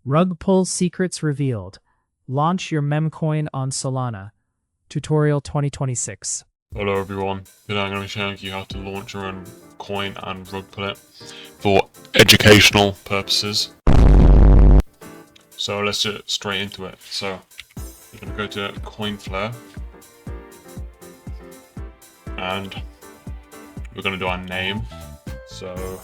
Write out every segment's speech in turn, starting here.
Rug pull secrets revealed. Launch your Memecoin on Solana. Tutorial 2026. Hello everyone, today I'm going to be showing you how to launch your own coin and rug pull it for educational purposes. So let's get straight into it. So you're going to go to CoinFlare and we're going to do our name. So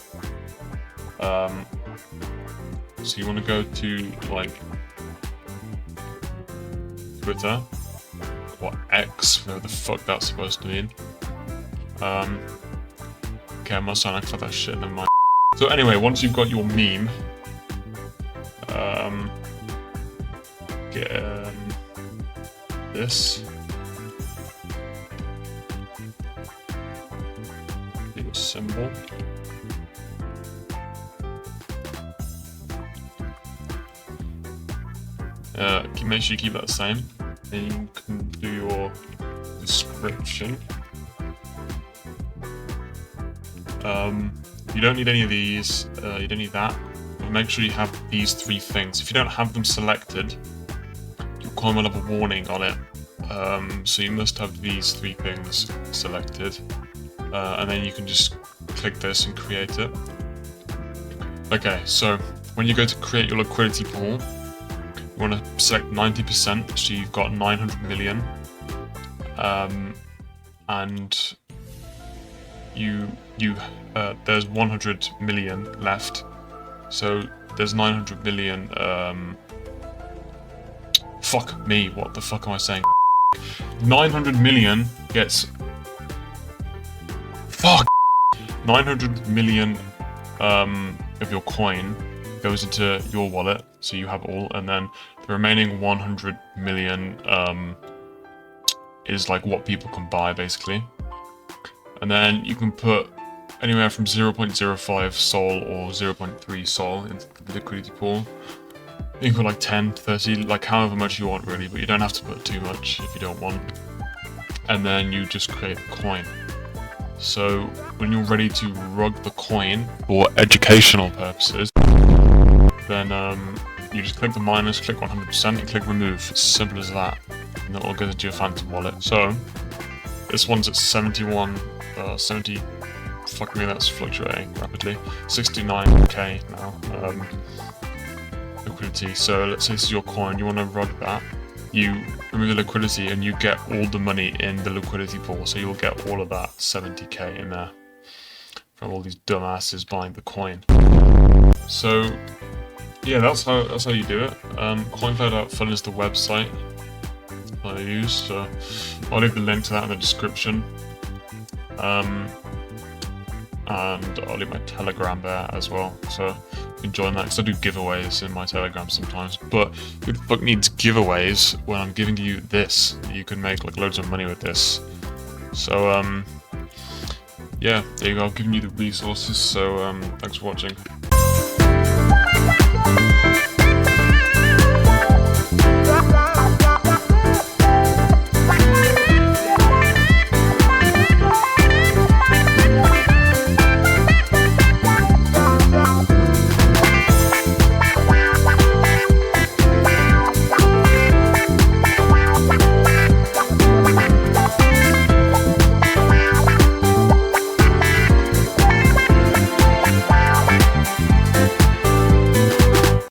you want to go to like Twitter or X, whatever the fuck that's supposed to mean. Okay, I must sign up for that shit, never mind. So anyway, once you've got your meme, get this. Get your symbol. Make sure you keep that the same. Then you can do your description. You don't need any of these, you don't need that. But make sure you have these three things. If you don't have them selected, your coin will have a warning on it. So you must have these three things selected. And then you can just click this and create it. Okay, so when you go to create your liquidity pool, you want to select 90%, so you've got 900 million, and there's 100 million left, so there's 900 million. Fuck me, what the fuck am I saying? 900 million gets 900 million of your coin goes into your wallet, so you have all, and then the remaining 100 million is like what people can buy basically. And then you can put anywhere from 0.05 sol or 0.3 sol into the liquidity pool. You can put like 10, 30, like however much you want really, but you don't have to put too much if you don't want. And then you just create a coin. So when you're ready to rug the coin for educational purposes, then you just click the minus, click 100%, and click remove. It's as simple as that, and it all goes into your phantom wallet. So this one's at 70. Fuck me, that's fluctuating rapidly. 69k now. Liquidity. So let's say this is your coin. You want to rug that. You remove the liquidity, and you get all the money in the liquidity pool. So you'll get all of that 70k in there from all these dumbasses buying the coin. So yeah, that's how you do it. CoinFlare.fun is the website I use, so I'll leave the link to that in the description. And I'll leave my Telegram there as well, so you can join that, because I do giveaways in my Telegram sometimes. But who the fuck needs giveaways when I'm giving you this? You can make like loads of money with this. So yeah, there you go, I've given you the resources, so thanks for watching.